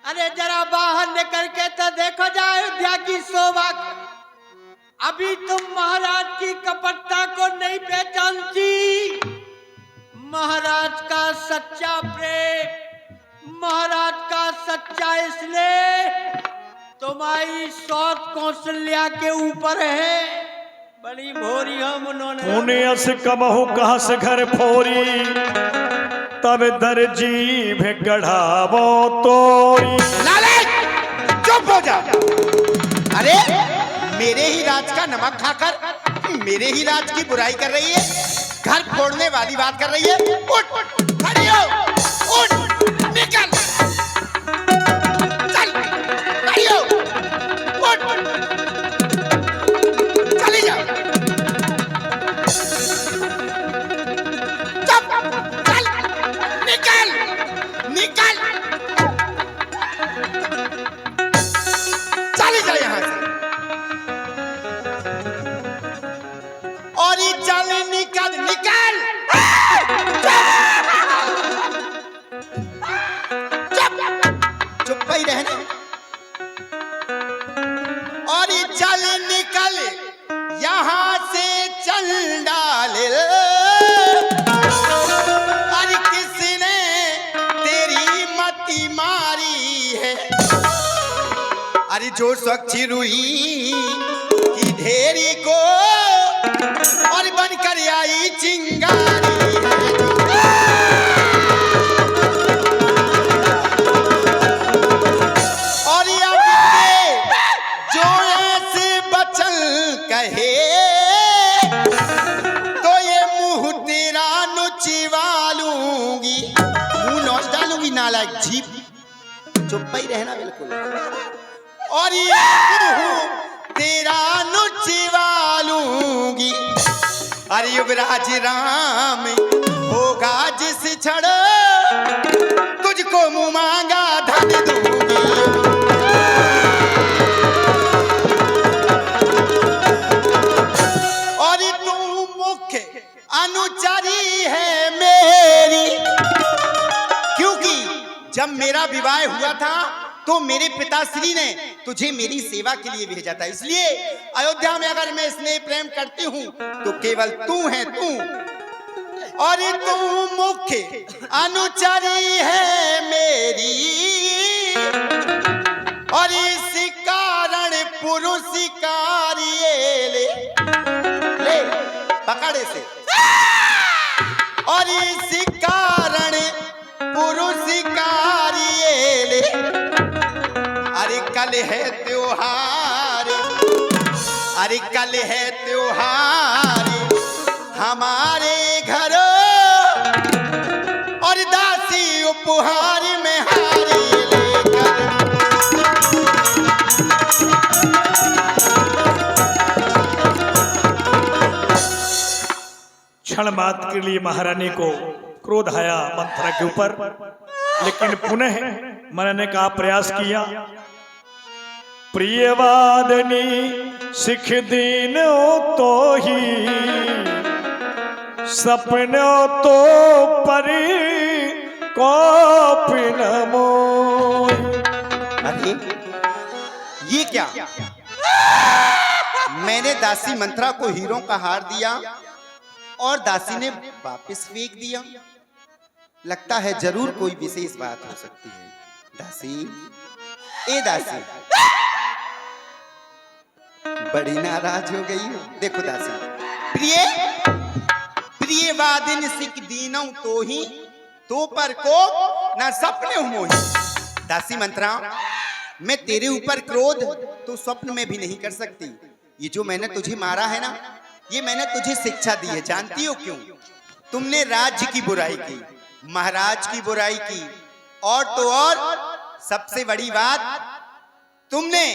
अरे जरा बाहर निकल के तो देखो जाए अयोध्या की शोभा। अभी तुम महाराज की कपटता को नहीं पहचानती। महाराज का सच्चा प्रेम, महाराज का सच्चा इसलिए तुम्हारी सौत कौशल्या के ऊपर है। बड़ी भोरी हम उन्होंने पुण्य से कबहू कहा से घर फोरी, तब दर्जी भी गढ़ावो तोरी। लालच, चुप हो जा। अरे मेरे ही राज का नमक खाकर मेरे ही राज की बुराई कर रही है, घर फोड़ने वाली बात कर रही है। उठ, खड़ी हो, उठ, निकल, चल, खड़ी हो, उठ, चली जाओ, चुप, चल, निकल, निकल, चली जाओ यहाँ से। और ये चल, निकल, निकल, चुप ही रहना। और ये चल, निकल, यहाँ से चल डाले। अरे किसने तेरी मती मारी है? अरे जो स्वच्छ रुई की ढेरी को और बनकर आई चिंगारी है। और अब जो ऐसे बचन कहे तो ये मुंह तेरा नुचिवा लूंगी, मुंह नोच डालूंगी। नालायक जीप, चुप ही रहना बिल्कुल। और ये मुंह तेरा नुचिवा लूंगी। अरे युवराज राम होगा जिस क्षण तुझको मुंह मांगा धन दूंगी। और तू मुख्य अनुचरी है मेरी, क्योंकि जब मेरा विवाह हुआ था तो मेरे पिताश्री ने तुझे मेरी सेवा के लिए भेजा था। इसलिए अयोध्या में अगर मैं स्नेह प्रेम करती हूँ तो केवल तू है, तू। और तू मुख्य अनुचरी है मेरी, और इस कारण पुरुष कार्य ले ले पकड़े से। और इस कारण पुरुष कार्य ले। अरे कल है त्योहार, अरे कल है त्योहार हमारे घर, और दासी उपहार में हारी लेकर। क्षण मात्र के लिए महारानी को क्रोध आया मंथरा के ऊपर, लेकिन पुनः मनने का प्रयास किया। प्रियवादनी सिख दीनो तो ही, सपनो तो परी कौपिन मोय। अरे ये क्या? मैंने दासी मंत्रा को हीरों का हार दिया और दासी ने वापस फेंक दिया। लगता है जरूर कोई विशेष बात हो सकती है। दासी, ए दासी, बड़ी नाराज हो गई हो। देखो दासी, प्रिय प्रियवादिन सिख दीनों तो ही, तो पर को ना सपने मोही। दासी मंत्रा, मैं तेरे ऊपर क्रोध तो स्वप्न में भी नहीं कर सकती। ये जो मैंने तुझे मारा है ना, ये मैंने तुझे शिक्षा दी है। जानती हो क्यों? तुमने राज्य की बुराई की, महाराज की बुराई की, और तो और सबसे बड़ी बात, तुमने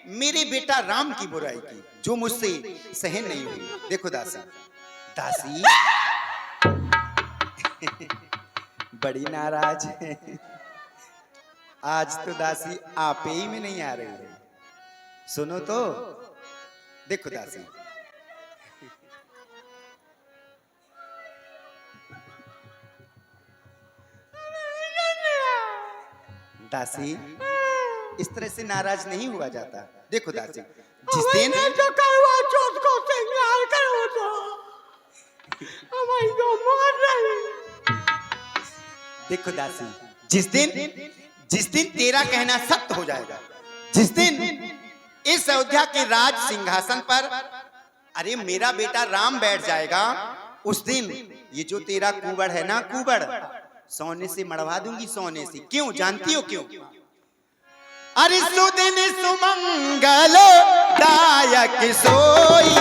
मेरे बेटा राम की बुराई की, जो मुझसे सहन नहीं हुई। देखो दासी, दासी बड़ी नाराज है। आज तो दासी आपे ही में नहीं आ रही है। सुनो तो, देखो दासी, दासी, इस तरह से नाराज नहीं हुआ जाता। देखो दासी, जिस दिन जो करवा चौथ को श्रृंगार करो तो हमारी तो मर रही। देखो दासी, जिस दिन तेरा कहना सत्य हो जाएगा, जिस दिन इस अयोध्या के राज सिंहासन पर अरे मेरा बेटा राम बैठ जाएगा, उस दिन ये जो तेरा कुबड़ है ना, कुबड़ सोने से मढ़वा दूंगी, सोने से। क्यों जानती हो क्यों? अरे सुदिन सुमंगल दायक सोई,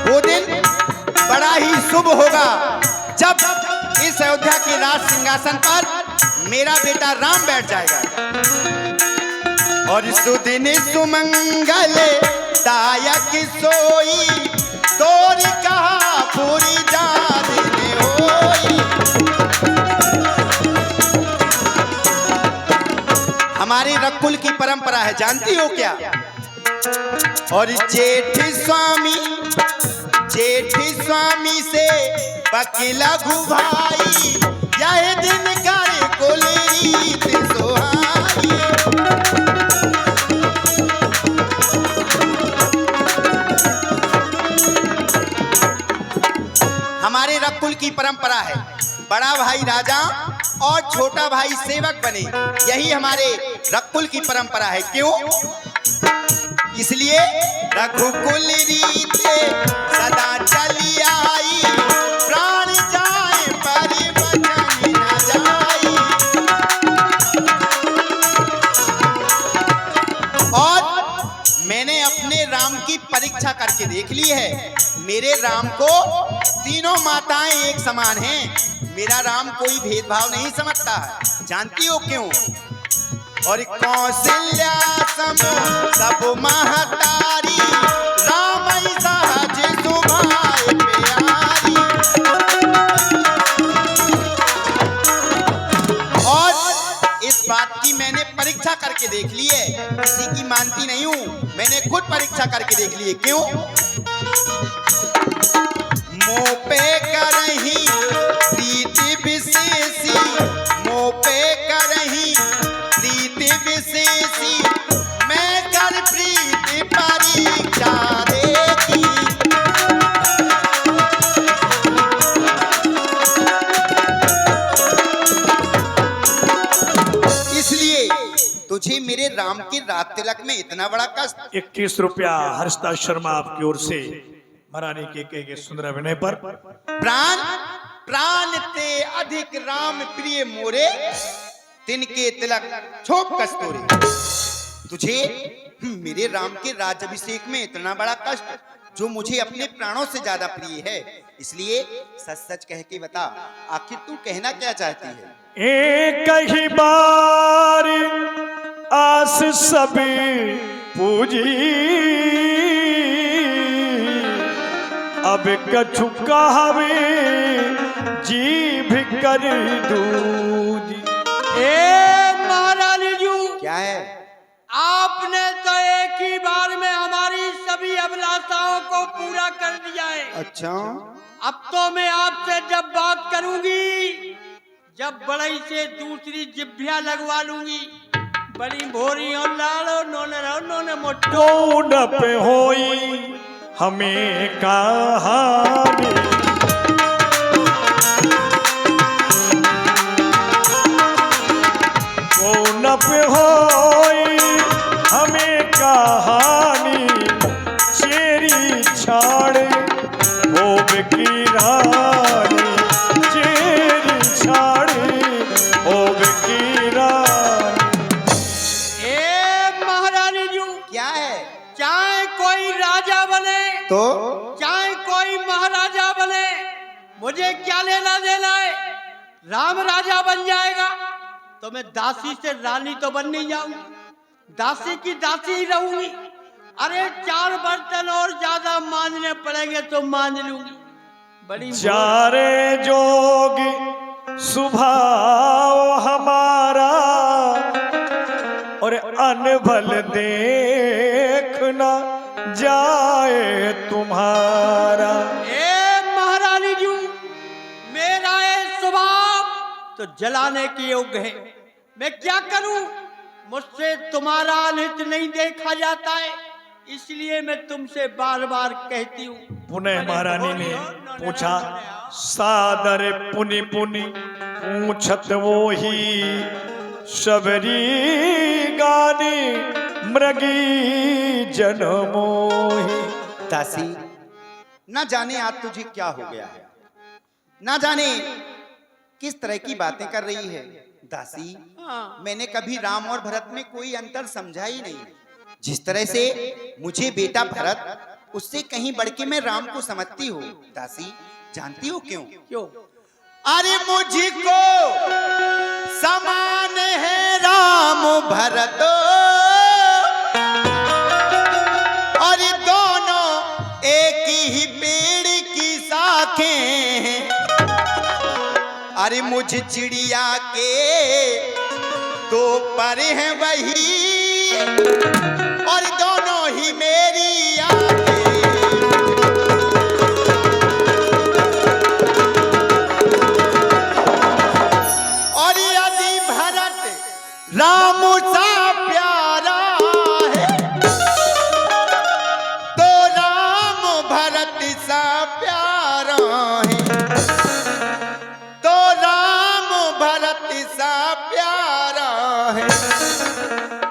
वो दिन बड़ा ही शुभ होगा जब इस अयोध्या के राज सिंहासन पर मेरा बेटा राम बैठ जाएगा। और सुदिन सुमंगल दायक सोई, तोरी कहा पूरी जान होई। हमारी रकुल की परंपरा है, जानती हो क्या? और जेठ स्वामी से बकीला घुभाई, यह दिन करे कोलीत सोहाई। हमारे रकुल की परंपरा है, बड़ा भाई राजा और छोटा भाई सेवक बने, यही हमारे रकुल की परंपरा है। क्यों? इसलिए रघुकुल रीत सदा चली आई, प्राण जाए पर वचन न जाई। और मैंने अपने राम की परीक्षा करके देख ली है, मेरे राम को तीनों माताएं एक समान हैं। मेरा राम कोई भेदभाव नहीं समझता है। जानती हो क्यों? और कौशल्या सम सब महतारी, राम सहज सुभाए प्यारी। और इस बात की मैंने परीक्षा करके देख ली है, किसी की मानती नहीं हूं, मैंने खुद परीक्षा करके देख ली है। क्यों? मोह पे करही प्रीति विशेषी, मोह पे करही प्रीति विशेषी, मैं कर प्रीति परीक्षा देखी। इसलिए तुझे मेरे राम के रात तिलक में इतना बड़ा कष्ट। 21 रुपया हर्षदा शर्मा आपकी ओर से महारानी के सुंदर अभिनय पर। प्राण ते अधिक राम प्रिय मोरे, तिनके तिलक छोप कस्तूरे। तुझे मेरे राम के राज्याभिषेक में इतना बड़ा कष्ट, जो मुझे अपने प्राणों से ज्यादा प्रिय है, इसलिए सच सच कह के बता, आखिर तू कहना क्या चाहती है? एक ही बार आस सभी पूजी, अब कछु कहवे जीभ कर दूजी। महारानी जी, क्या है? आपने तो एक ही बार में हमारी सभी अभिलाषाओं को पूरा कर दिया है। अच्छा, अब तो मैं आपसे जब बात करूंगी, जब बड़ई से दूसरी जिभ्या लगवा लूंगी, बड़ी भोरी और लाड़ो नोने मोटो न पे होई हमें कहानी, न पे होई हमें कहानी, चेरी छाड़े होब की रानी, चेरी छाड़े होब की रानी। महारानी जी, क्या है? चाहे कोई राजा बने तो चाहे कोई महाराजा बने, मुझे क्या लेना देना है? राम राजा बन जाएगा तो मैं दासी से रानी तो बन नहीं जाऊंगी, दासी की दासी ही रहूंगी। अरे 4 बर्तन और ज्यादा मांजने पड़ेंगे तो मांज लूंगी। बड़ी चारे जोग स्वभाव हमारा, और अनभल देखना जाए तुम्हारा। ए महारानी जी, मेरा ये स्वभाव तो जलाने के योग्य है। मैं क्या करूं, मुझसे तुम्हारा अनहित नहीं देखा जाता है, इसलिए मैं तुमसे बार बार कहती हूँ। पुनः महारानी ने पूछा, सादर पुनि पुनि पूछत वो ही, सबरी गानी मृगी जनमोही। दासी, ना जाने आज तुझे क्या हो गया है, ना जाने किस तरह की बातें कर रही है। दासी, मैंने कभी राम और भरत में कोई अंतर समझा ही नहीं। जिस तरह से मुझे बेटा भरत, उससे कहीं बढ़ के मैं राम को समझती हूँ। दासी, जानती हो क्यों? क्यों? अरे मुझको समान है राम भरत, और दोनों एक ही पेड़ की शाखें हैं। अरे मुझ चिड़िया के दो पर हैं वही, और दोनों ही मेरी आंखें। और यदि भरत राम सा प्यारा है, तो राम भरत सा प्यारा है, तो राम भरत सा प्यारा है।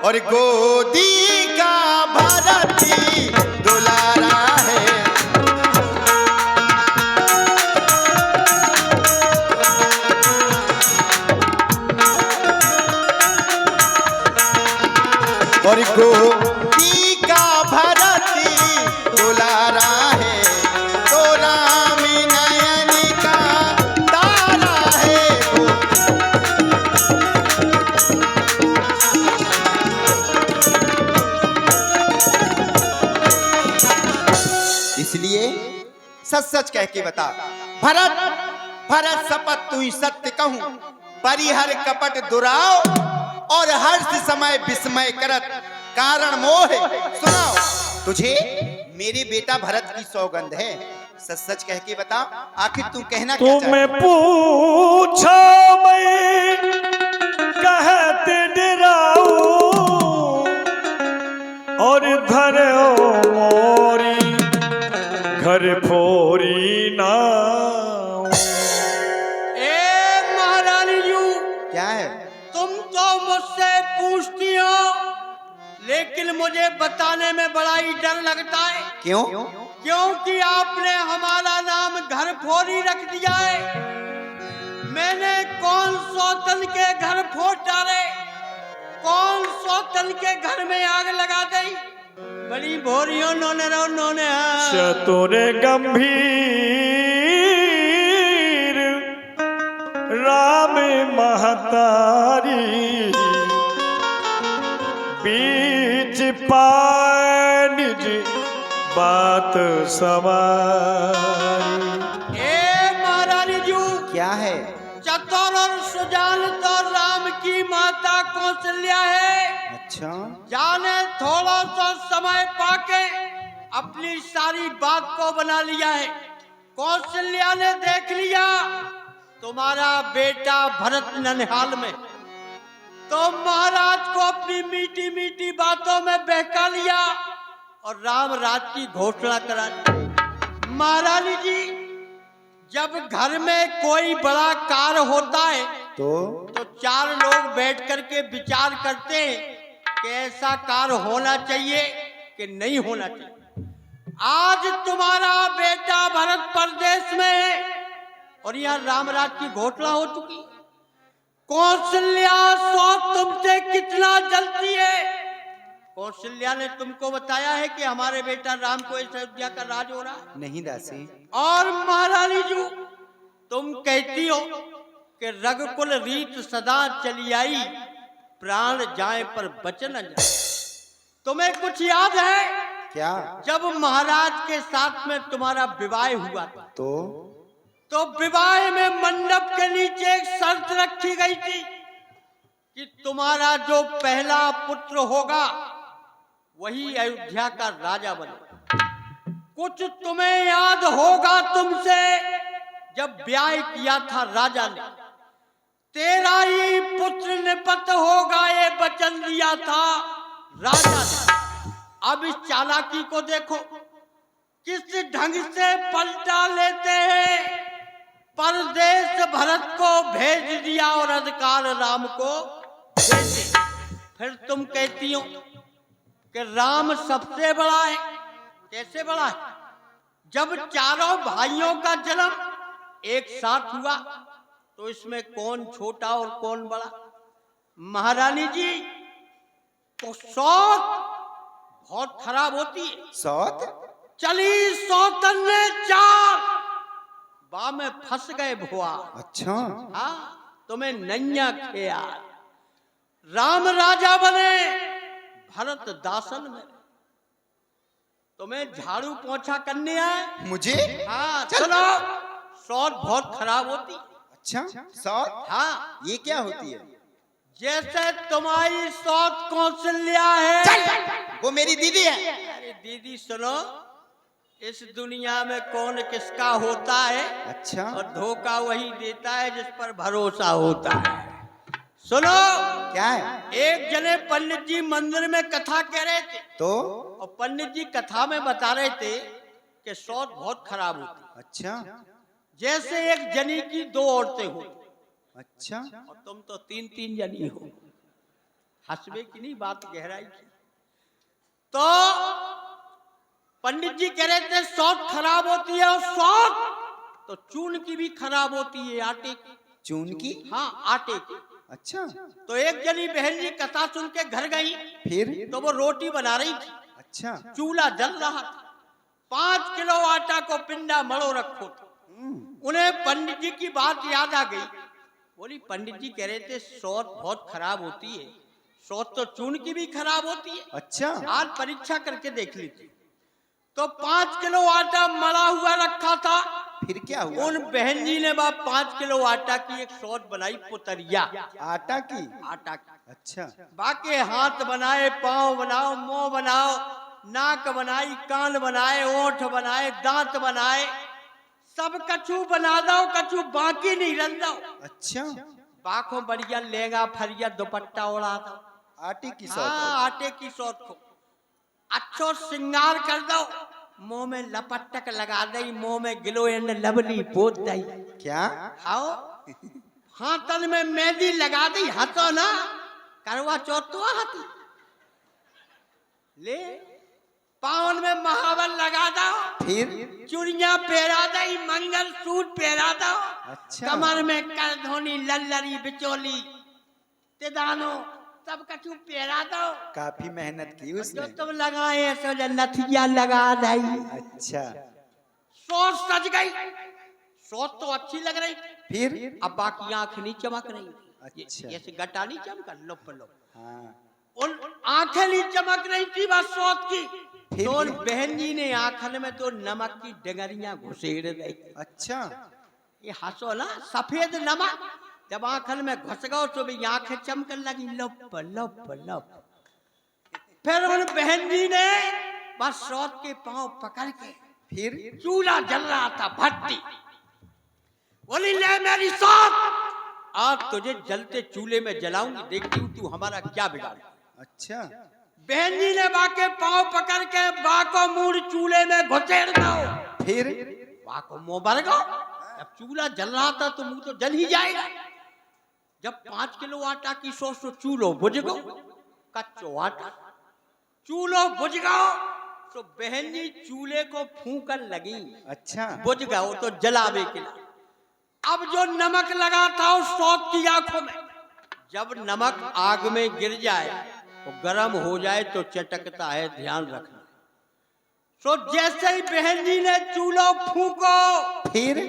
और गोदी का भरत ही दुलारा है। और गोदी का भरत ही दुलारा है, तो राम नयन का तारा है वो। इसलिए सच सच कह के बता भरत, भरत शपथ तू ही सत्य कहूं, परिहर कपट दुराव, और हर्ष समय विस्मय करत कारण मोह। सुनाओ, तुझे मेरे बेटा भरत की सौगंध है। सच सच कह के बता, आखिर तू कहना क्या चाहता है? तुम्हें पूछा मैं कहते डराऊं, और धरो मोरी घर फोरी नाऊ। ए महारानी जी, क्या है? तुम तो मुझसे पूछती हो, लेकिन मुझे बताने में बड़ा ही डर लगता है। क्यों? क्योंकि आपने हमारा नाम घर फोड़ी रख दिया है। मैंने कौन सौतन के घर फोड़ डाले, कौन सौतन के घर में आग लगा दी। बड़ी भोरियों नोने रो नोने चतुर गंभीर राम महतारी, बीच पाए निज बात सवारी। ए महारानी जी, क्या है? चतुर और सुजान तो राम की माता कौशल्या है। अच्छा, जाने थोड़ा सा समय पाके अपनी सारी बात को बना लिया है। कौशल्या ने देख लिया तुम्हारा बेटा भरत ननिहाल में, तो महाराज को अपनी मीठी मीठी बातों में बहका लिया और राम राज की घोषणा करा दी। महारानी जी, जब घर में कोई बड़ा कार्य होता है तो चार लोग बैठ करके विचार करते हैं कि ऐसा कार्य होना चाहिए कि नहीं होना चाहिए। आज तुम्हारा बेटा भरत प्रदेश में है और यहाँ रामराज की घोषणा हो चुकी। कौशल्या सो तुमसे कितना जलती है। कौशल्या ने तुमको बताया है कि हमारे बेटा राम को इस अयोध्या का राज हो रहा है। नहीं दासी। और महारानी जी, तुम कहती हो कि रघुकुल रीत सदा चली आई, प्राण जाए पर बचन न जाए। तुम्हें कुछ याद है? क्या? जब महाराज के साथ में तुम्हारा विवाह हुआ था तो विवाह में मंडप के नीचे एक शर्त रखी गई थी कि तुम्हारा जो पहला पुत्र होगा वही अयोध्या का राजा बने। कुछ तुम्हें याद होगा तुमसे, जब ब्याह किया था राजा ने, तेरा ही पुत्र निपत होगा ये वचन दिया था राजा ने। अब इस चालाकी को देखो, किस ढंग से पलटा लेते हैं। परदेश भरत को भेज दिया और अधिकार राम को दे दे। फिर तुम कहती हो कि राम सबसे बड़ा है। कैसे बड़ा है? जब चारों भाइयों का जन्म एक साथ हुआ तो इसमें कौन छोटा और कौन बड़ा? महारानी जी, तो सौत बहुत खराब होती है। सौत? चली सौतन ने चाल, बा में फंस गए भुआ। अच्छा। हाँ, तुम्हें नैया ख्याल। राम राजा बने, भरत दासन में। तुम्हें झाड़ू पोछा करने आए। मुझे? हाँ चलो, सौत बहुत खराब होती। अच्छा, सौत? हाँ, ये क्या होती है? जैसे तुम्हारी सौत कौशल्या है। चल, वो मेरी दीदी है। अरे दीदी सुनो, इस दुनिया में कौन किसका होता है? अच्छा। और धोखा वही देता है जिस पर भरोसा होता है। सुनो, क्या है? एक जने पंडित जी मंदिर में कथा कह रहे थे, तो? और पंडित जी कथा में बता रहे थे कि सौत बहुत खराब होती। अच्छा। जैसे एक जनी की दो औरतें हो। अच्छा। और तुम तो तीन तीन जनी हो। हंसबे की नहीं बात, गहराई की। तो पंडित जी कह रहे थे सौत खराब होती है, और सौत तो चून की भी खराब होती है, आटे की। चून की? हाँ, आटे की। अच्छा। तो एक जनी बहन जी कथा सुन के घर गई। फिर? तो वो रोटी बना रही थी। अच्छा। चूल्हा जल रहा था। 5 किलो आटा को पिंडा मड़ो रखो था। उन्हें पंडित जी की बात याद आ गई। बोली, पंडित जी कह रहे थे सौत बहुत खराब होती है। सौत तो चून की भी खराब होती है। अच्छा। आज परीक्षा करके देख ली थी। तो 5 किलो आटा मड़ा हुआ रखा था। फिर क्या हुआ? उन बहन जी ने 5 किलो आटा की एक सौत बनाई, पुतरिया। आटा की? आटा की। अच्छा। बाकी हाथ बनाए, पांव बनाओ, मुंह बनाओ, नाक बनाई, कान बनाए, ओठ बनाए, दांत बनाए, सब कछु बना दो, कछु बाकी नहीं रख दो। अच्छा। बाखों बढ़िया लेगा फरिया दुपट्टा उड़ा दो। आटे की सौत? हाँ, आटे की सौत को अच्छो श्रृंगार कर दो। मुंह में लपटक लगा दई, मुंह में गिलो एंड लवली पोत दई। क्या? आओ, हाथन में मेहंदी लगा दी। हंसो ना, करवा चौथ तो हाथी ले। पावन में महावर लगा दो। फिर? चूड़ियां पहरा दई, मंगल सूत्र पहरा दो। अच्छा। कमर में कर धोनी, लल्लरी, बिचोली, तेदानो, सब कछु पहरा दो। काफी मेहनत की जो उसने। तुम लगाए सो नथिया लगा दई। अच्छा। सोच सज गई। सोच तो अच्छी लग रही। फिर? अब बाकी आंख नहीं चमक रही। अच्छा। जैसे गटा नहीं चमका, लुप लुप, हाँ। उन आंखें नहीं चमक रही थी बस सोच की। फिर? तो बहन जी ने आंखन में तो नमक की डगरियां घुसेड़ दी। अच्छा। ये हंसो ना, सफेद नमक जब आंखन में घुस गओ तो भी आंखें चमकन लगी, लप लप लप। फिर उन बहन जी ने बस सौत के पांव पकड़ के, फिर? चूल्हा जल रहा था, भट्टी। बोली, ले मेरी सौत, आज तुझे जलते चूल्हे में जलाऊंगी, देखती हूँ तू हमारा क्या बिगाड़। अच्छा। बहन जी ने बा के पांव पकड़ के बा को मुड़ चूल्हे में घुसेड़ दो। फिर? बा को मुंह भर गो। जब चूल्हा जल रहा था तो मुंह तो जल ही जाएगा। जब 5 किलो आटा की सौत तो चूल्हो बुझ गो। कच्चो आटा, चूल्हो बुझ गो। तो बहन जी चूल्हे को फूंकन लगी। अच्छा। बुझ गया तो जलावे के लिए। अब जो नमक लगा था उस सौत की आंखों में, जब नमक आग में गिर जाए तो गर्म हो जाए तो चटकता है, ध्यान रखना। सो जैसे ही बहन जी ने चूल्हो फूंको, फिर?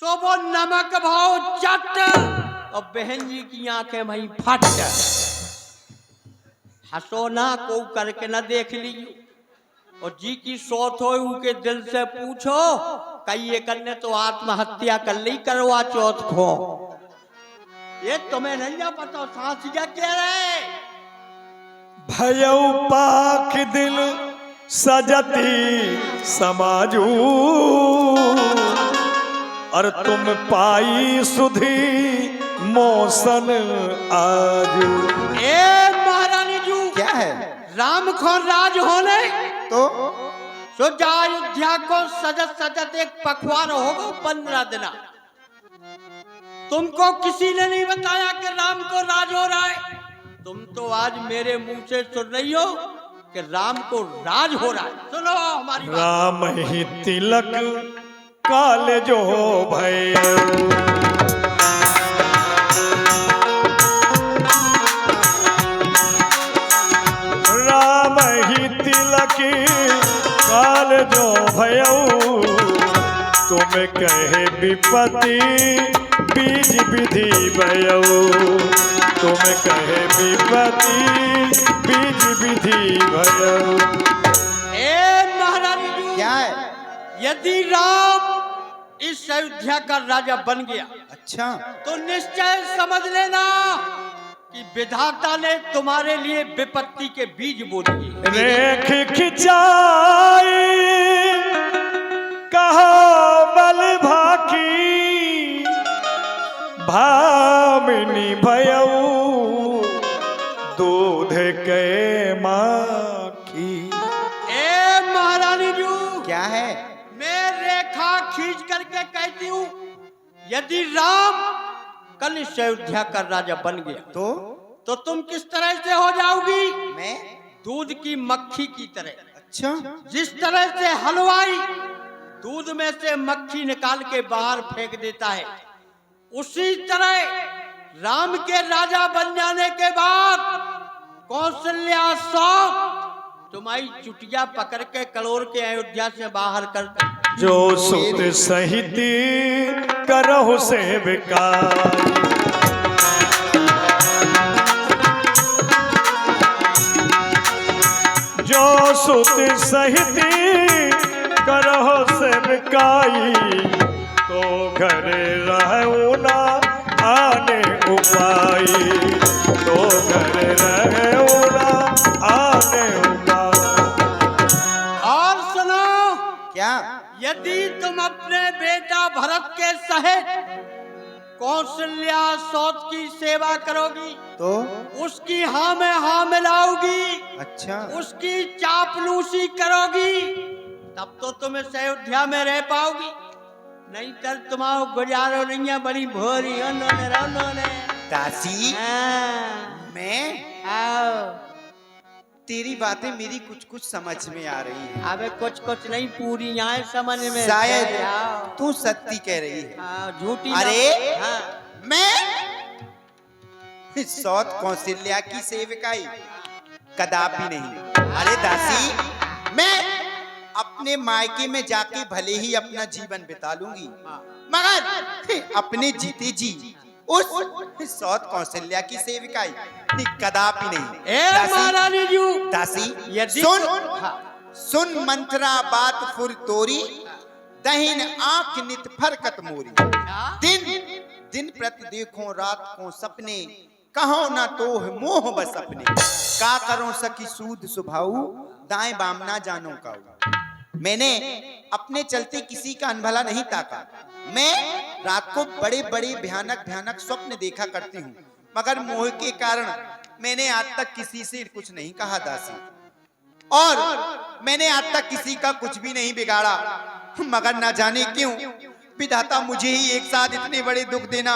सो वो नमक भाव चट, और बहन जी की आंखें भाई फट। हंसो ना, को करके न देख लीजिए। और जी की सौत हो उनके दिल से पूछो, कई करने तो आत्महत्या कर ली करवा चौथ को। ये तुम्हें नहीं जा पता, सांसिया कह रहे भयउ पाक दिल सजती समाजू, और तुम पाई सुधी मौसन आजू। ए महारानी जू, क्या है? राम को राज होने तो सो अयोध्या को सजत सजत एक पखवार होगा 15 दिन। तुमको किसी ने नहीं बताया कि राम को राज हो रहा है। तुम तो आज मेरे मुंह से सुन रही हो कि राम को राज हो रहा है। सुनो हमारी बात। राम ही तिलक काल जो भय, राम ही तिलक काल जो भयऊ, तुम कहे विपत्ति बीज विधि भयऊ, तुम कहे विपत्ति बीज विधि भयऊ। ए महारानी जी, क्या है? यदि राम इस अयोध्या का राजा बन गया अच्छा, तो निश्चय समझ लेना कि विधाता ने तुम्हारे लिए विपत्ति के बीज बो दिए। रेख खिंचाई कहा बल भाकी, भामिनी भयऊ दूध के माखी। ए महारानी जू, क्या है? मैं रेखा खींच करके कहती हूँ, यदि राम कल इस अयोध्या का राजा बन गया तो तुम किस तरह से हो जाओगी? मैं? दूध की मक्खी की तरह। अच्छा, जिस तरह से हलवाई दूध में से मक्खी निकाल के बाहर फेंक देता है, उसी तरह राम के राजा बन जाने के बाद कौशल्या सौंप तुम्हारी चुटिया पकड़ के कलोर के अयोध्या से बाहर कर दे। जो सुत सहित करहु से विकार, जो सुत सहित करहु से विकाई, तो घर रहू ना आने उपाई, तो घर रहू ना आने उपाई। और सुनो, क्या? यदि तुम अपने बेटा भरत के सहित कौशल्या सौत की सेवा करोगी तो उसकी हाँ में हाँ मिलाओगी, अच्छा, उसकी चापलूसी करोगी, तब तो तुम इस अयोध्या में रह पाओगी। नहीं तर तुम्हारा गुजारो नहीं है। बड़ी भोरी उन्होंने दासी, हाँ, मैं? आओ। तेरी बातें मेरी कुछ कुछ समझ में आ रही है। अबे कुछ कुछ नहीं, पूरी यहाँ समझ में। शायद आओ। तू सत्य कह रही है। हाँ, झूठी अरे, हाँ। मैं सौत कौशल्या की सेविकाई कदापि नहीं। अरे दासी, मैं अपने मायके में जाके भले ही अपना जीवन बिता लूंगी, मगर अपने जीते जी उस सौत कौशल्या की सेविकाई कदापि नहीं। ए महारानी जी, दासी, यदि सुन, हाँ। सुन मंत्रा बात फुर तोरी, दहिन आंख नित फरकत मोरी। दिन दिन प्रति देखो रात को सपने, कहो ना तो मोह बस अपने। का करो सकी सूद सुभाऊ, दाएं बाम ना जानो काऊ। मैंने अपने चलते किसी का अनभला नहीं ताका। मैं रात को बड़े बड़े भयानक भयानक स्वप्न देखा करती हूँ, मगर मोह के कारण मैंने आज तक किसी से कुछ नहीं कहा दासी, और मैंने आज तक किसी का कुछ भी नहीं बिगाड़ा, मगर ना जाने क्यों विधाता मुझे ही एक साथ इतने बड़े दुख देना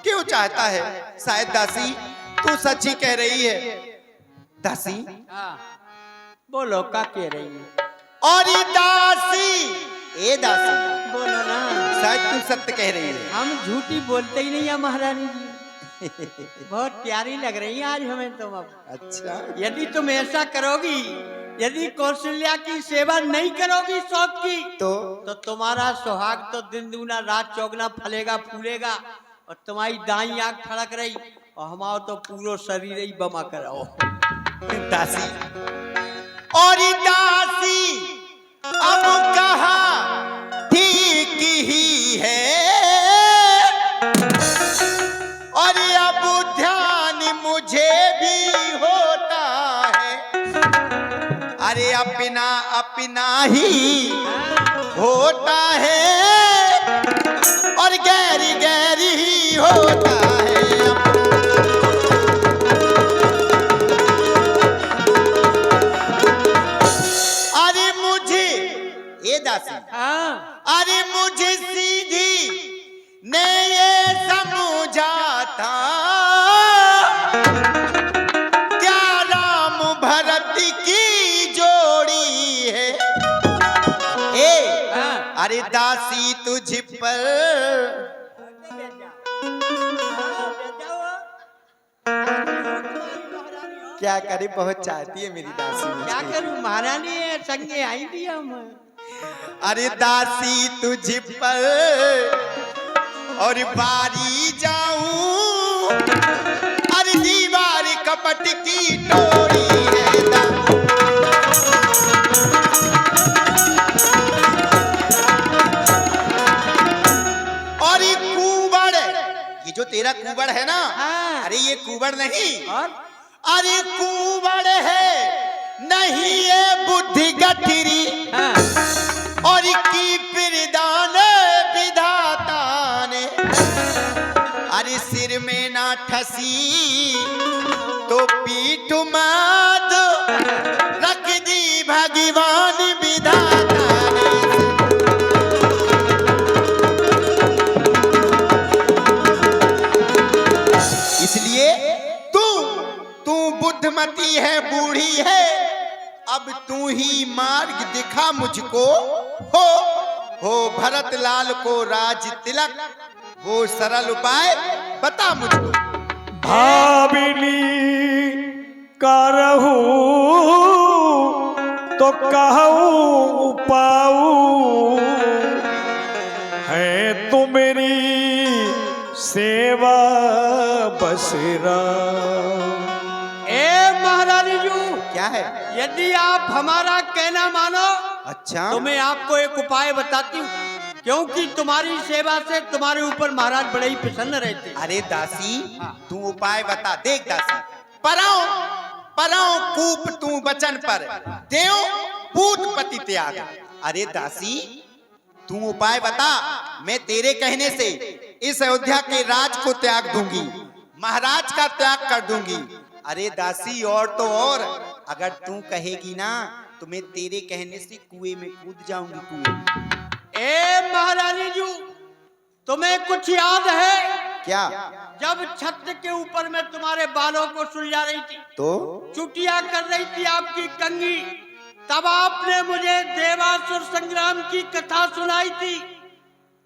क्यों चाहता है। शायद दासी तू सच ही कह रही है। दासी, हाँ, बोलो क्या कह रही है? और ये दासी, ए दासी, बोलो ना। शायद तू सत्य कह रही है। हम झूठी बोलते ही नहीं है महारानी जी। बहुत प्यारी लग रही है आज हमें तुम। अब अच्छा, यदि तुम ऐसा करोगी, यदि कौशल्या की सेवा नहीं करोगी सौत की, तो तुम्हारा सुहाग तो दिन दूना रात चौगुना फलेगा फूलेगा, और तुम्हारी दाई आंख ठड़क रही और हमारा तो पूरा शरीर ही बमा कराओ। दासी, और ये दासी अब कहा ठीक ही है, और अब ध्यान मुझे भी होता है अपना ही होता है और गैरी गैरी ही होता है। अरे मुझे ये दासी, हाँ अरे मुझे सीधी ने ये समझा था क्या राम भरत की जोड़ी है। हाँ। अरे दासी तुझ पर क्या करे, बहुत चाहती है मेरी दासी क्या मुझे। करूं, महारानी है संगे आई थी हम। अरे दासी तुझ पर और बारी जाऊं, अरे दीवार कपट की टोरी है दा। और ये कुबड़, ये जो तेरा कुबड़ है ना, हाँ। अरे ये कुबड़ नहीं, और अरे कुबड़ है नहीं ये बुद्धि गठरी। हाँ। और की पिरदान विधाता ने, अरे सिर में ना ठसी तो पीठ मात रख दी भगवान विधाता ने। इसलिए तू बुद्धमती है, बूढ़ी है, अब तू ही मार्ग दिखा मुझको। हो भरत लाल को राज तिलक, वो सरल उपाय बता मुझको। भाविनी करहु तो कहूँ पाऊ, है तू मेरी सेवा बसरा। ए महारानी जी, क्या है? यदि आप हमारा कहना मानो अच्छा, तो मैं आपको एक उपाय बताती हूँ, क्योंकि तुम्हारी सेवा से तुम्हारे ऊपर महाराज बड़े ही प्रसन्न रहते। अरे दासी तू उपाय बता। देख दासी, पराओ कूप तू बचन पर, देव पूत पति त्याग। अरे दासी तू उपाय बता, मैं तेरे कहने से इस अयोध्या के राज को त्याग दूंगी, महाराज का त्याग कर दूंगी। अरे दासी और तो और, अगर तू कहेगी ना तो मैं तेरे कहने से कुएं में कूद जाऊंगी, कुएं। ए महारानी जी, तुम्हें कुछ याद है? क्या? जब छत के ऊपर मैं तुम्हारे बालों को सुलझा रही थी, तो चुटिया कर रही थी आपकी कंघी, तब आपने मुझे देवासुर संग्राम की कथा सुनाई थी।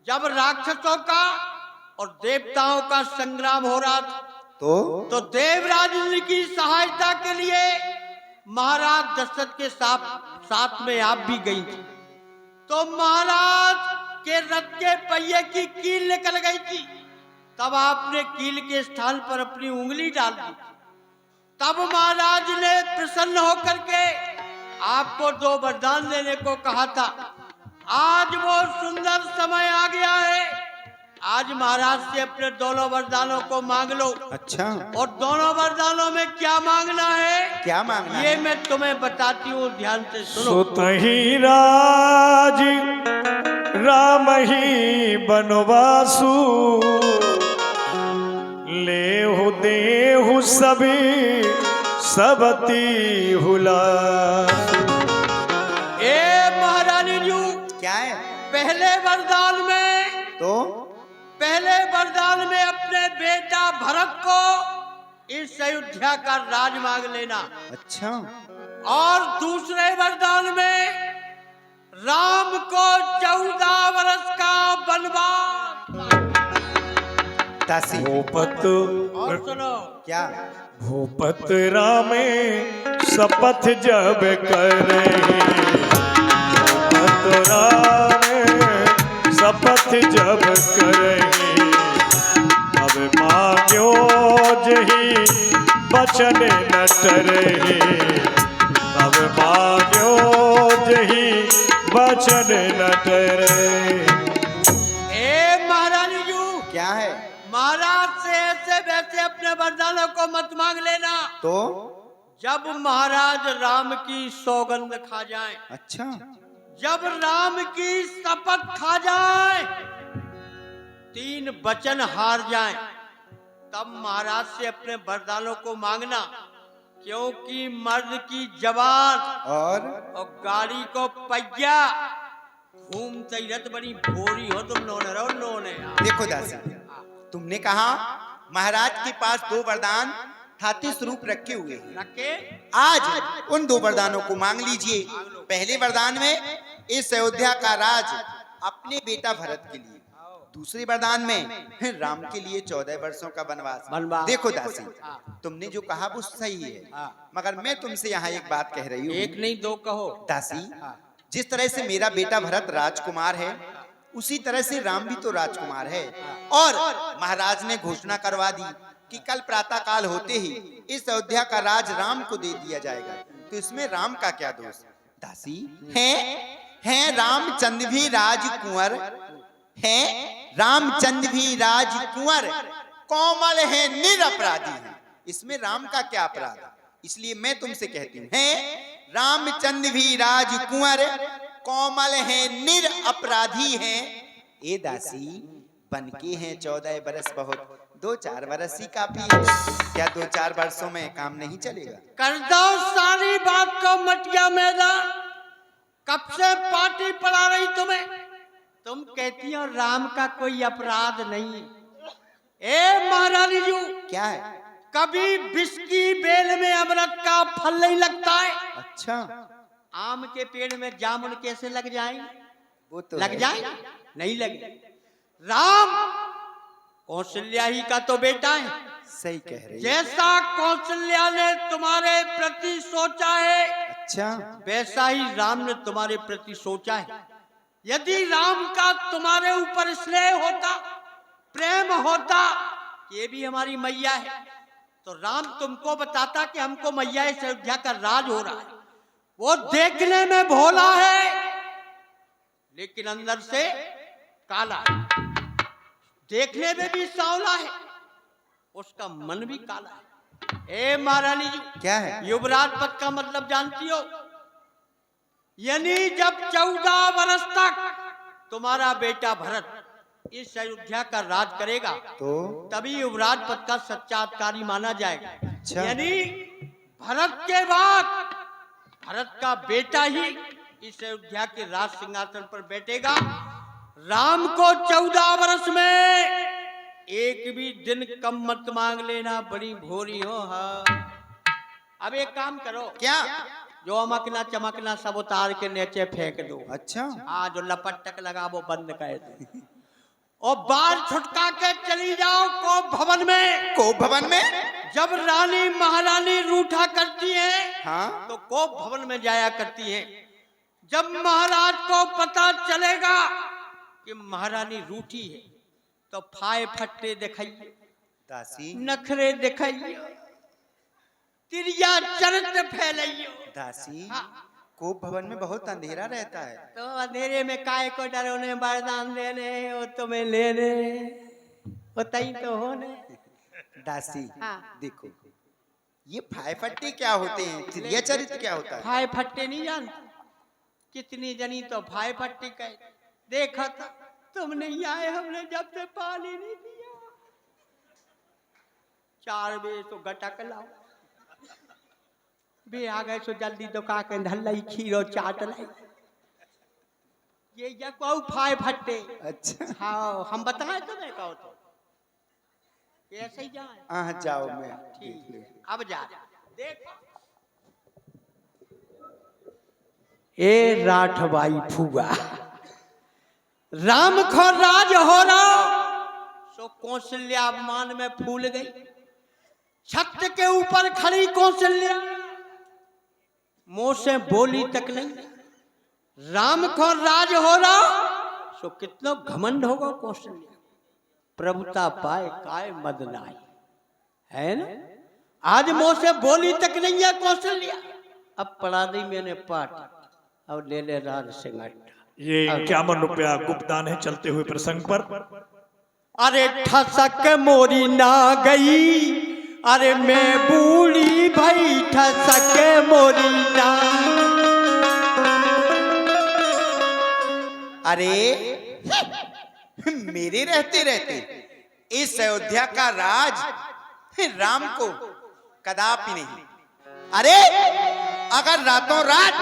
जब राक्षसों का और देवताओं का संग्राम हो रहा था, तो देवराज की सहायता के लिए महाराज दशरथ के साथ में आप भी गई थी। तो महाराज के रथ के पहिए की कील निकल गई थी, तब आपने कील के स्थान पर अपनी उंगली डाल दी। तब महाराज ने प्रसन्न होकर के आपको 2 वरदान देने को कहा था। आज वो सुंदर समय आ गया है, आज महाराज से अपने दोनों वरदानों को मांग लो। अच्छा, और दोनों वरदानों में क्या मांगना है, क्या मांगना ये है? मैं तुम्हें बताती हूँ, ध्यान से सुनो। सुतहि राज राम ही बनवासु, लेहु देहु सभी सबती हुला। ए महारानी जी, क्या है? पहले वरदान में अपने बेटा भरत को इस अयोध्या का राज मांग लेना। अच्छा, और दूसरे वरदान में राम को 14 वर्ष का वनवास। दासी भूपत और सुनो, क्या? भूपत रामे शपथ जब करे, भूपत रामे शपथ जब करे, अब मांग्यो जही बचन न टरहि, अब मांग्यो जही बचन न टरहि। ए महारानी जी, क्या है? महाराज से ऐसे वैसे अपने वरदानों को मत मांग लेना। जब महाराज राम की सौगंध खा जाएं, अच्छा, जब राम की शपथ खा जाएं, 3 वचन हार जाएं, तब महाराज से अपने वरदानों को मांगना, क्योंकि मर्द की जवान और गाड़ी को पहिया घूमते रथ बड़ी भोरी हो तुम नोने रहो नोने। देखो दासी, तुमने कहा महाराज के पास 2 वरदान थाती स्वरूप रखे हुए हैं। रखे, आज उन 2 वरदानों को मांग लीजिए। पहले वरदान में इस अयोध्या का राज अपने बेटा भरत के लिए, दूसरे वरदान में राम के लिए 14 वर्षों का वनवास। देखो दासी, तुमने जो कहा वो सही है, मगर मैं तुमसे यहाँ एक बात कह रही हूँ। एक नहीं 2 कहो। दासी, जिस तरह से मेरा बेटा भरत राजकुमार है, उसी तरह से राम भी तो राजकुमार है। और महाराज ने घोषणा करवा दी कि कल प्रातः काल होते ही इस अयोध्या का राज राम को दे दिया जाएगा, तो इसमें राम का क्या दोष? दासी, हैं रामचंद्र भी राजकुंवर, हैं रामचंद्र भी राजकुंवर, कोमल है निरपराधी है, इसमें राम का क्या अपराध? इसलिए मैं तुमसे कहती हूँ, हैं रामचंद्र भी राजकुंवर, कोमल है निर अपराधी हैं। ए दासी, बनके हैं 14 बरस बहुत, 2-4 बरस ही काफी है। क्या 2-4 वर्षों में काम नहीं चलेगा? कर दो सारी बात को मटिया मैदान। कब से पार्टी पड़ा रही तुम्हें? तुम कहती हो राम का कोई अपराध नहीं। ए महारानी जी, क्या है? कभी विष की बेल में अमृत का फल नहीं लगता है। अच्छा, आम के पेड़ में जामुन कैसे लग जाएंगे? वो तो लग है। जाए? नहीं लगे। राम कौशल्या ही का तो बेटा है। सही कह रही है। जैसा कौशल्या ने तुम्हारे प्रति सोचा है, अच्छा, वैसा ही राम ने तुम्हारे प्रति सोचा है। यदि राम का तुम्हारे ऊपर स्नेह होता, प्रेम होता, ये भी हमारी मैया है, तो राम तुमको बताता कि हमको मैया इस अयोध्या का राज हो रहा है। वो देखने में भोला है, लेकिन अंदर से काला है। देखने में भी सांवला है, उसका मन भी काला है। ए महारानी जी, क्या है? युवराज पद का मतलब जानती हो? यानी जब 14 वर्ष तक तुम्हारा बेटा भरत इस अयोध्या का राज करेगा, तो तभी युवराज पद का सच्चाधिकारी माना जाएगा। अच्छा। यानी भरत के बाद भरत का बेटा ही इस अयोध्या के राज सिंहासन पर बैठेगा। राम को 14 वर्ष में एक भी दिन कम मत मांग लेना, बड़ी भोरी हो। हाँ, अब एक काम करो, क्या? जो अमकना चमकना सब उतार के नीचे फेंक दो। अच्छा, हाँ, जो लपटक लगा वो बंद कर दो और बाल छुटका के चली जाओ कोप भवन में। कोप भवन में? जब रानी महारानी रूठा करती हैं, हाँ, तो कोप भवन में जाया करती हैं। जब महाराज को पता चलेगा कि महारानी रूठी है, तो फाय फट्टे दिखाइए, दासी, नखरे दिखाइए, तिरिया चरित्र फैलाइए। दासी, हाँ। कोप भवन में बहुत अंधेरा रहता है। तो अंधेरे में काय को डरोने, वरदान देने, वो तुम्हें लेने, वो तई तो होने। दासी, हाँ। देखो, ये फाय फट्टे क्या होते हैं? त्रिया चरित्र क्या होता है? फाय फट्टे नहीं जानते? कितनी जनी तो फाय फट्टी कहे। देखा था तुम नहीं आए, हमने जब से पानी नहीं दिया। 4 बजे तो गटक लाओ, बे आ गए तो जल्दी दुका के ढल्लाई खीरो चाट लाई। ये कहू फाय फट्टे। अच्छा, हाँ, हम बताए तुम्हें कहो तो ऐसे ही जाए। हाँ, जाओ, मैं ठीक, अब जा देख। ए राठबाई फूगा, राम को राज हो रहा, सो कौशल्या मान में फूल गई। छत के ऊपर खड़ी कौशल्या मुंह से बोली तक नहीं। राम को राज हो रहा, सो कितना घमंड होगा कौशल्या। प्रभुता पाए काय मद नाई, है ना? आज मुंह से बोली तक नहीं है कौशल्या। अब पढ़ा दी मैंने पाठ, अब ले ले राज सिंगट्टा। ये 51 रुपया गुप्तदान है चलते हुए प्रसंग पर। अरे ठसक मोरी ना गई, अरे मैं बूढ़ी भई ठसके मोरी नाक। अरे मेरे रहते रहते इस अयोध्या का राज राम को कदापि नहीं। अरे अगर रातों रात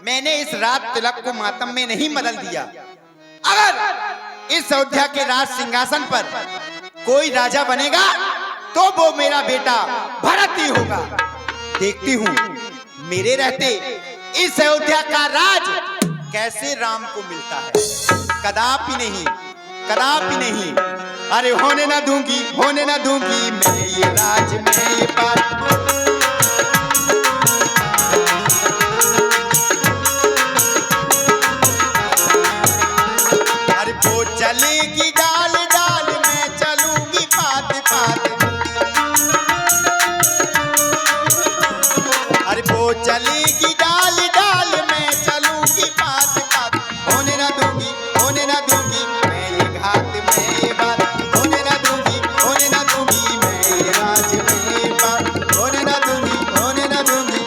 मैंने इस रात तिलक को मातम में नहीं बदल दिया, अगर इस अयोध्या के राज सिंहासन पर कोई राजा बनेगा तो वो मेरा बेटा भरत ही होगा। देखती हूँ मेरे रहते इस अयोध्या का राज कैसे राम को मिलता है। कदापि नहीं, कदापि नहीं। अरे होने ना दूंगी, होने ना दूंगी मैं ये राज, मैं ये पार। अरे वो चलेगी डाल डाल, मैं चलूंगी पात पात। अरे वो चलेगी डाल डाल, मैं चलूंगी पात पात। होने ना दूंगी, होने ना दूंगी मैं ये घात, मैं ये बात। होने ना दूंगी, होने ना दूंगी मैं ये राज, मैं ये बात। होने ना दूंगी, होने ना दूंगी।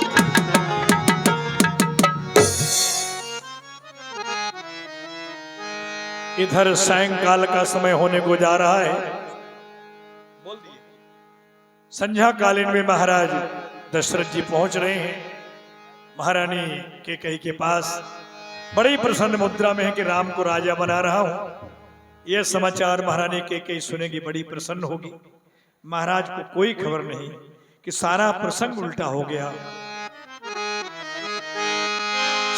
इधर सायंकाल का समय होने को जा रहा है। संध्या कालीन में महाराज दशरथ जी पहुंच रहे हैं। महारानी कैकेयी के पास बड़ी प्रसन्न मुद्रा में है कि राम को राजा बना रहा हूं। यह समाचार महारानी कैकेयी सुनेगी, बड़ी प्रसन्न होगी। महाराज को कोई खबर नहीं कि सारा प्रसंग उल्टा हो गया।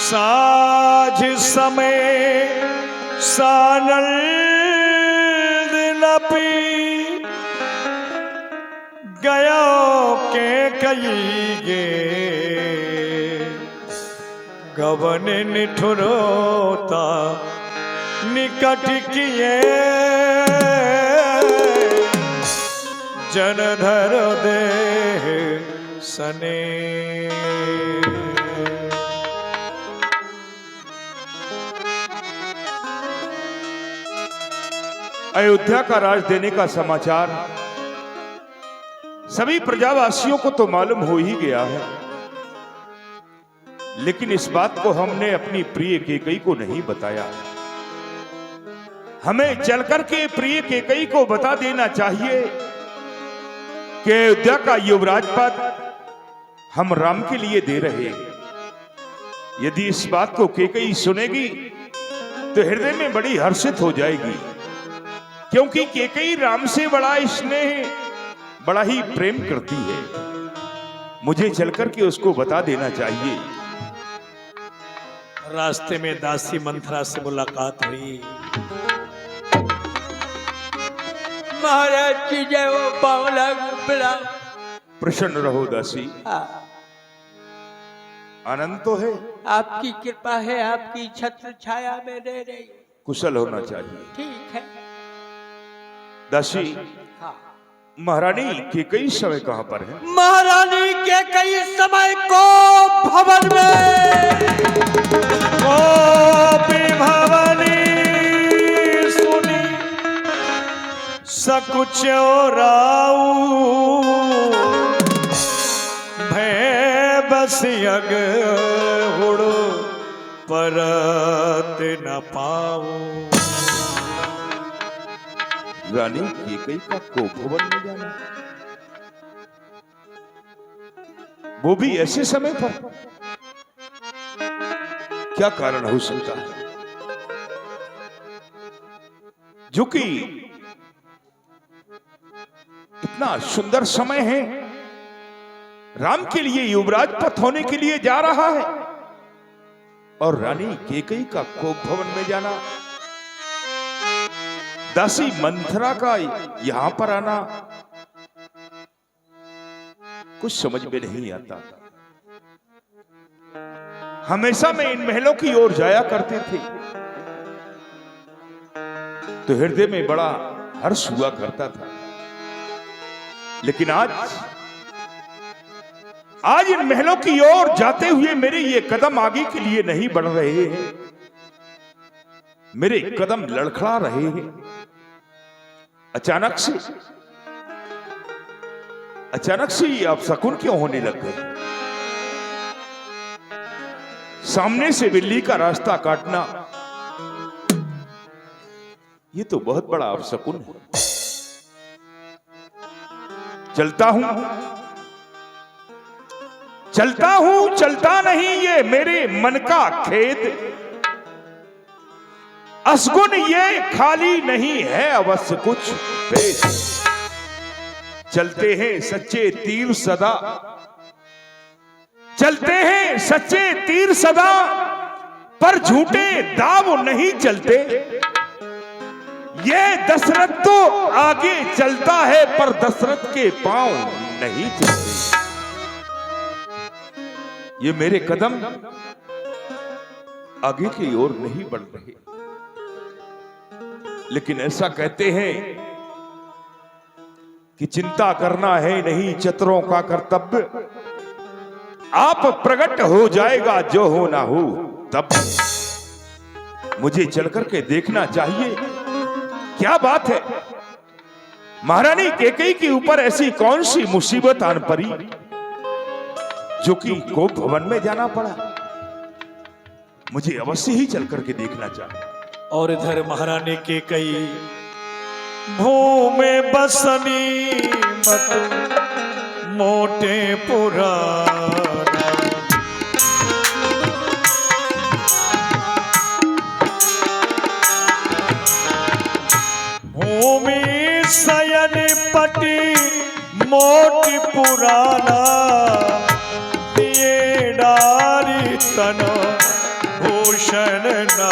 साझ समय सानल दिलपी गयो के कई गे गवन निठुरोता निकट किए जनधर देह सने। अयोध्या का राज देने का समाचार सभी प्रजावासियों को तो मालूम हो ही गया है, लेकिन इस बात को हमने अपनी प्रिय कैकेयी को नहीं बताया। हमें चलकर के प्रिय कैकेयी को बता देना चाहिए कि अयोध्या का युवराज पद हम राम के लिए दे रहे हैं। यदि इस बात को कैकेयी सुनेगी तो हृदय में बड़ी हर्षित हो जाएगी, क्योंकि कैकेयी राम से बड़ा स्नेह, बड़ा ही प्रेम करती है। मुझे चलकर के उसको बता देना चाहिए। रास्ते में दासी मंथरा से मुलाकात हुई। महाराज की जय हो, बावला गुपला। प्रसन्न रहो दासी। आनंद तो है, आपकी कृपा है, आपकी छत्र छाया में रह रही। कुशल होना चाहिए। ठीक है दासी। हाँ। महारानी कैकेयी समय कहां पर है? महारानी कैकेयी समय को भवन में। भवानी सुनी सकुच राऊ भय बसियग हुड़ो परत न पाऊं। रानी कैकेयी का कोपभवन में जाना, वो भी ऐसे समय पर, क्या कारण हो सकता है? जो कि इतना सुंदर समय है, राम के लिए युवराज पद होने के लिए जा रहा है, और रानी कैकेयी का कोपभवन में जाना, दासी मंथरा का यहां पर आना कुछ समझ में नहीं आता। हमेशा मैं इन महलों की ओर जाया करते थे तो हृदय में बड़ा हर्ष हुआ करता था, लेकिन आज इन महलों की ओर जाते हुए मेरे ये कदम आगे के लिए नहीं बढ़ रहे हैं, मेरे कदम लड़खड़ा रहे हैं। अचानक से ये अपशकुन क्यों होने लग गए? सामने से बिल्ली का रास्ता काटना ये तो बहुत बड़ा अपशकुन है। चलता हूं चलता नहीं, ये मेरे मन का खेद। असगुन ये खाली नहीं है अवश्य कुछ भेद। चलते हैं सच्चे तीर सदा, चलते हैं सच्चे तीर सदा, पर झूठे दाव नहीं चलते। ये दशरथ तो आगे चलता है, पर दशरथ के पांव नहीं चलते। ये मेरे कदम आगे की ओर नहीं बढ़ रहे, लेकिन ऐसा कहते हैं कि चिंता करना है नहीं चतुरों का कर्तव्य। आप प्रकट हो जाएगा जो हो ना हो तब। मुझे चल करके देखना चाहिए क्या बात है। महारानी कैकेयी के ऊपर ऐसी कौन सी मुसीबत आन पड़ी जो कि गोप भवन में जाना पड़ा। मुझे अवश्य ही चल करके देखना चाहिए। और इधर महारानी कैकेयी भूमि बसनी मत मोटे पुराना, भूमि शयन पटी मोटी पुराना, दिए डारी तन भूषण ना।